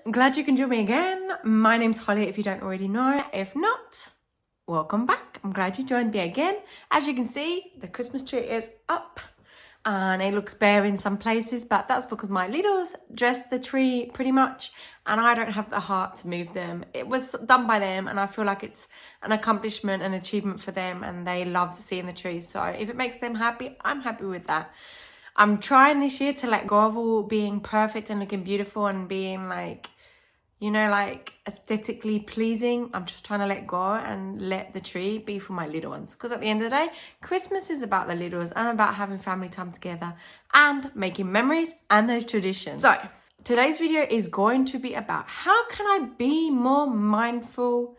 I'm glad you can join me again. My name's Holly, if you don't already know. If not, welcome back. I'm glad you joined me again. As you can see, the Christmas tree is up and it looks bare in some places, but that's because my littles dressed the tree pretty much and I don't have the heart to move them. It was done by them and I feel like it's an accomplishment, an achievement for them, and they love seeing the trees. So if it makes them happy, I'm happy with that. I'm trying this year to let go of all being perfect and looking beautiful and being like, you know, like aesthetically pleasing. I'm just trying to let go and let the tree be for my little ones. Because at the end of the day, Christmas is about the littles and about having family time together and making memories and those traditions. So today's video is going to be about how can I be more mindful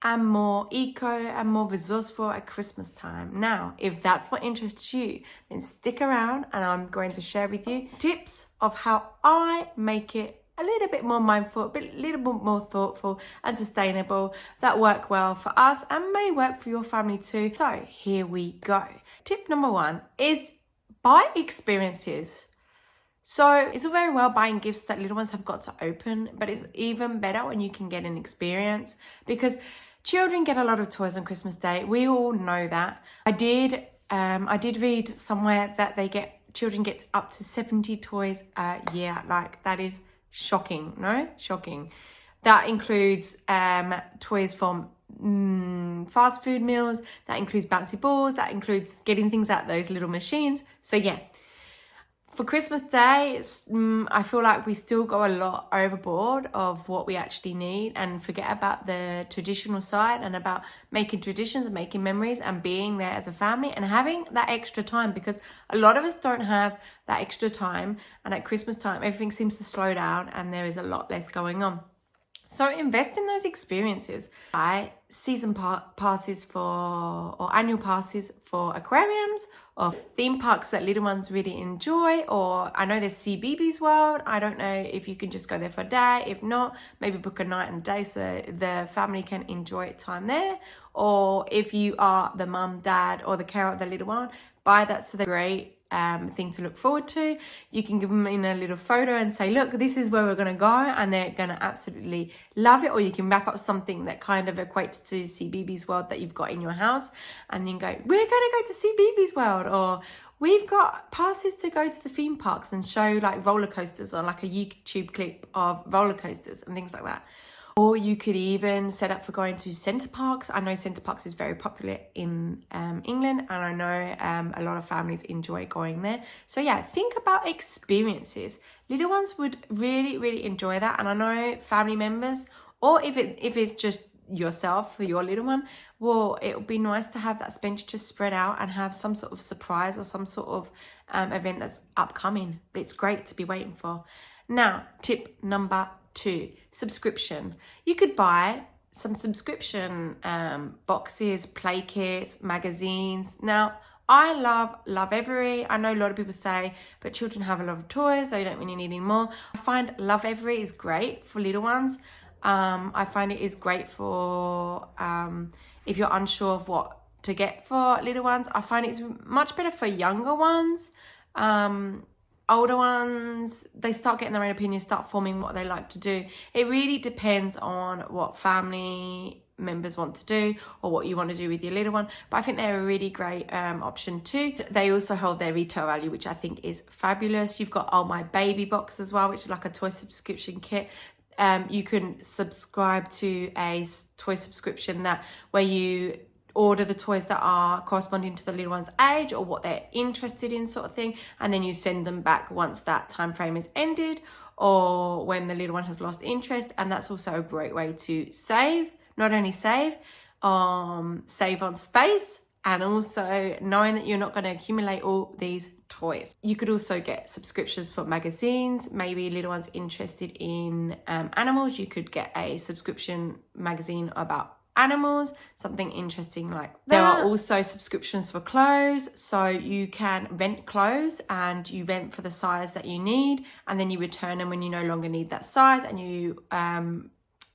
and more eco and more resourceful at Christmas time. Now, if that's what interests you, then stick around and I'm going to share with you tips of how I make it a little bit more mindful, a little bit more thoughtful and sustainable, that work well for us and may work for your family too. So here we go. Tip number one is buy experiences. So it's all very well buying gifts that little ones have got to open, but it's even better when you can get an experience, because children get a lot of toys on Christmas Day. We all know that. I did read somewhere that children get up to 70 toys a year. Like, that is shocking, no? Shocking. That includes toys from fast food meals, that includes bouncy balls, that includes getting things out those little machines. So yeah, for Christmas Day, I feel like we still go a lot overboard of what we actually need and forget about the traditional side and about making traditions and making memories and being there as a family and having that extra time, because a lot of us don't have that extra time, and at Christmas time everything seems to slow down and there is a lot less going on. So invest in those experiences. Buy season passes or annual passes for aquariums or theme parks that little ones really enjoy. Or I know there's CBeebies World. I don't know if you can just go there for a day. If not, maybe book a night and a day so the family can enjoy time there. Or if you are the mum, dad, or the carer of the little one, buy that so they're great thing to look forward to. You can give them in a little photo and say, look, this is where we're going to go, and they're going to absolutely love it. Or you can wrap up something that kind of equates to CBeebies World that you've got in your house, and then go, we're going to go to CBeebies World, or we've got passes to go to the theme parks, and show like roller coasters or like a YouTube clip of roller coasters and things like that. Or you could even set up for going to Centre Parks. I know Centre Parks is very popular in England, and I know a lot of families enjoy going there. So yeah, think about experiences. Little ones would really, really enjoy that. And I know family members, or if it's just yourself for your little one, well, it would be nice to have that expenditure spread out and have some sort of surprise or some sort of event that's upcoming. It's great to be waiting for. Now, tip number 2, subscription. You could buy some subscription boxes, play kits, magazines. Now, I love Every. I know a lot of people say, but children have a lot of toys, so you don't really need any more. I find Love Every is great for little ones. I find it is great for if you're unsure of what to get for little ones. I find it's much better for younger ones. Older ones, they start getting their own opinions, start forming what they like to do. It really depends on what family members want to do or what you want to do with your little one. But I think they're a really great option too. They also hold their retail value, which I think is fabulous. You've got Oh My Baby box as well, which is like a toy subscription kit. You can subscribe to a toy subscription where you order the toys that are corresponding to the little one's age or what they're interested in, sort of thing, and then you send them back once that time frame is ended or when the little one has lost interest. And that's also a great way to save, not only save on space, and also knowing that you're not going to accumulate all these toys. You could also get subscriptions for magazines. Maybe little one's interested in animals. You could get a subscription magazine about animals, something interesting like that. There are also subscriptions for clothes, so you can rent clothes and you rent for the size that you need, and then you return them when you no longer need that size, and you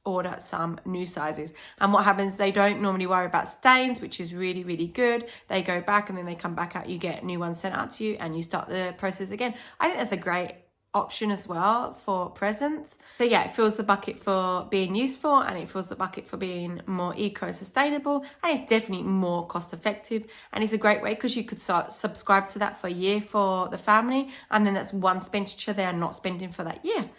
order some new sizes. And what happens, they don't normally worry about stains, which is really, really good. They go back and then they come back out, you get new ones sent out to you, and you start the process again. I think that's a great option as well for presents. So yeah, it fills the bucket for being useful, and it fills the bucket for being more eco-sustainable, and it's definitely more cost effective, and it's a great way because you could subscribe to that for a year for the family, and then that's one expenditure they are not spending for that year.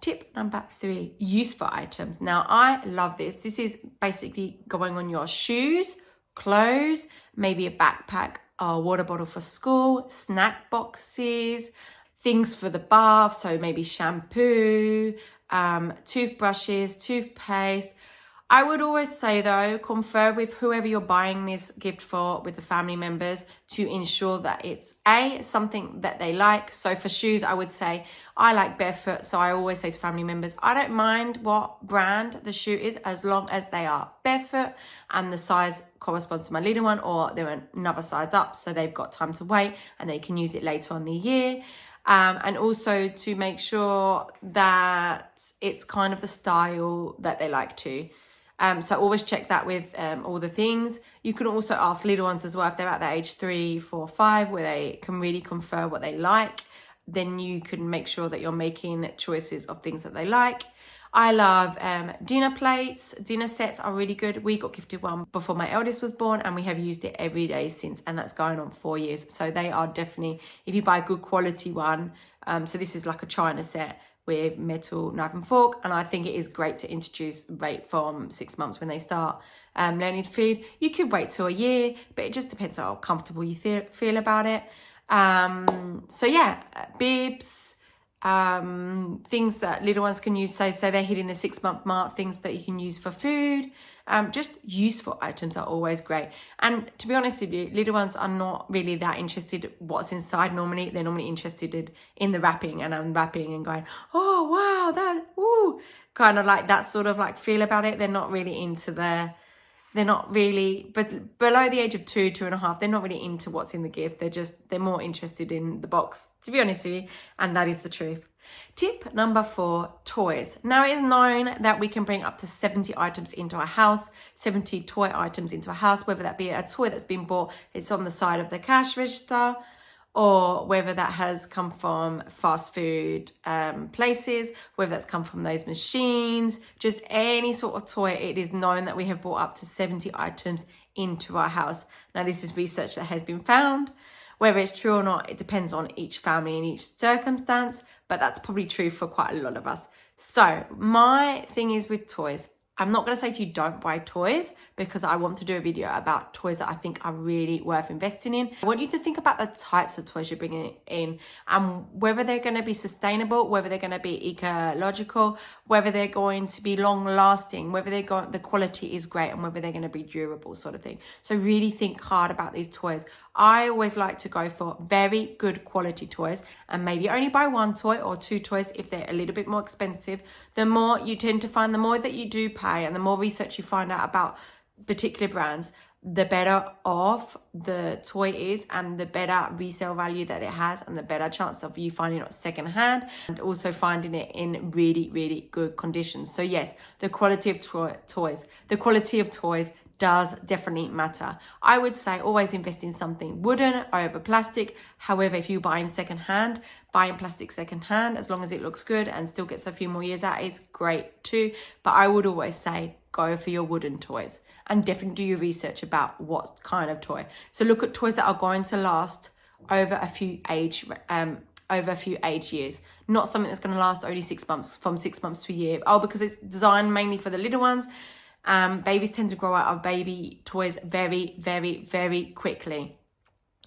Tip number 3, useful items. Now I love this. This is basically going on your shoes, clothes, maybe a backpack, a water bottle for school, snack boxes, things for the bath, so maybe shampoo, toothbrushes, toothpaste. I would always say though, confer with whoever you're buying this gift for, with the family members, to ensure that it's something that they like. So for shoes, I would say I like barefoot, so I always say to family members, I don't mind what brand the shoe is as long as they are barefoot and the size corresponds to my little one, or they're another size up, so they've got time to wait and they can use it later on in the year. And also to make sure that it's kind of the style that they like to. So always check that with all the things. You can also ask little ones as well, if they're at that age 3, 4, 5, where they can really confer what they like, then you can make sure that you're making choices of things that they like. I love dinner plates. Dinner sets are really good. We got gifted one before my eldest was born, and we have used it every day since, and that's going on 4 years. So they are definitely, if you buy a good quality one, so this is like a china set with metal knife and fork, and I think it is great to introduce right from 6 months when they start learning to feed. You could wait till a year, but it just depends how comfortable you feel about it. So yeah, bibs, things that little ones can use, so say they're hitting the 6 month mark, things that you can use for food. Just useful items are always great. And to be honest with you, little ones are not really that interested what's inside normally. They're normally interested in the wrapping and unwrapping and going, oh wow, that, ooh, kind of like that sort of like feel about it. They're not really into they're not really, but below the age of 2, 2.5, they're not really into what's in the gift. They're more interested in the box, to be honest with you, and that is the truth. Tip number 4, toys. Now it is known that we can bring up to 70 items into a house, 70 toy items into a house, whether that be a toy that's been bought, it's on the side of the cash register, or whether that has come from fast food places, whether that's come from those machines, just any sort of toy. It is known that we have brought up to 70 items into our house. Now this is research that has been found. Whether it's true or not, it depends on each family and each circumstance, but that's probably true for quite a lot of us. So my thing is with toys, I'm not going to say to you don't buy toys, because I want to do a video about toys that I think are really worth investing in. I want you to think about the types of toys you're bringing in, and whether they're going to be sustainable, whether they're going to be ecological, whether they're going to be long lasting, whether the quality is great, and whether they're going to be durable, sort of thing. So really think hard about these toys. I always like to go for very good quality toys, and maybe only buy 1 toy or 2 toys if they're a little bit more expensive. The more you tend to find, the more that you do pay and the more research you find out about particular brands, the better off the toy is, and the better resale value that it has, and the better chance of you finding it secondhand, and also finding it in really, really good conditions. So yes, the quality of toys does definitely matter. I would say always invest in something wooden over plastic. However, if you're buying secondhand, buying plastic secondhand, as long as it looks good and still gets a few more years out, is great too. But I would always say go for your wooden toys, and definitely do your research about what kind of toy. So look at toys that are going to last over a few age years, not something that's going to last only 6 months, from 6 months to a year. Oh, because it's designed mainly for the little ones. Babies tend to grow out of baby toys very, very, very quickly.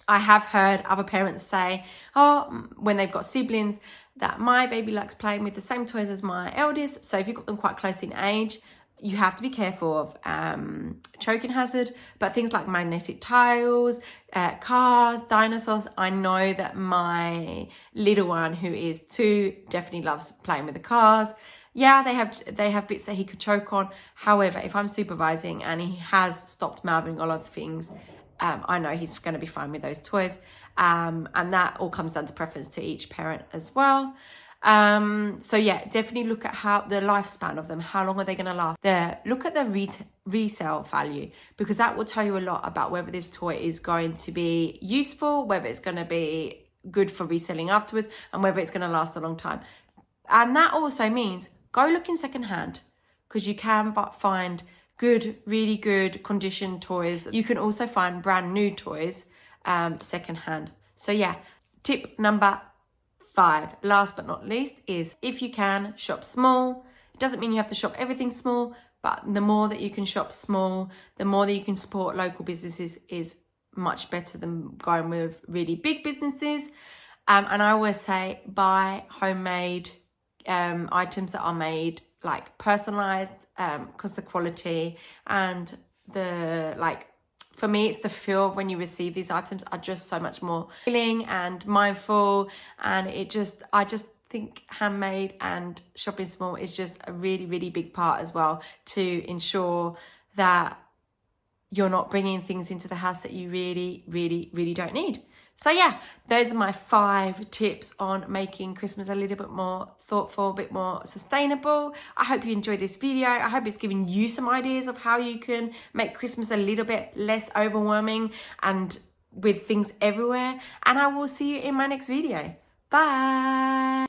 I have heard other parents say, when they've got siblings, that my baby likes playing with the same toys as my eldest. So if you've got them quite close in age, you have to be careful of choking hazard. But things like magnetic tiles, cars, dinosaurs, I know that my little one, who is 2, definitely loves playing with the cars. Yeah, they have bits that he could choke on. However, if I'm supervising and he has stopped mouthing a lot of things, I know he's going to be fine with those toys. And that all comes down to preference to each parent as well. So yeah, definitely look at how the lifespan of them, how long are they going to last. Look at the resale value, because that will tell you a lot about whether this toy is going to be useful, whether it's going to be good for reselling afterwards and whether it's going to last a long time. And that also means go looking secondhand, because you can find good, really good conditioned toys. You can also find brand new toys secondhand. So yeah, tip number 5, last but not least, is if you can, shop small. It doesn't mean you have to shop everything small, but the more that you can shop small, the more that you can support local businesses is much better than going with really big businesses. And I always say buy homemade items that are made like personalized, because the quality and the for me, it's the feel when you receive these items are just so much more feeling and mindful. And I just think handmade and shopping small is just a really, really big part as well, to ensure that you're not bringing things into the house that you really, really, really don't need. So yeah, those are my 5 tips on making Christmas a little bit more thoughtful, a bit more sustainable. I hope you enjoyed this video. I hope it's given you some ideas of how you can make Christmas a little bit less overwhelming and with things everywhere. And I will see you in my next video. Bye.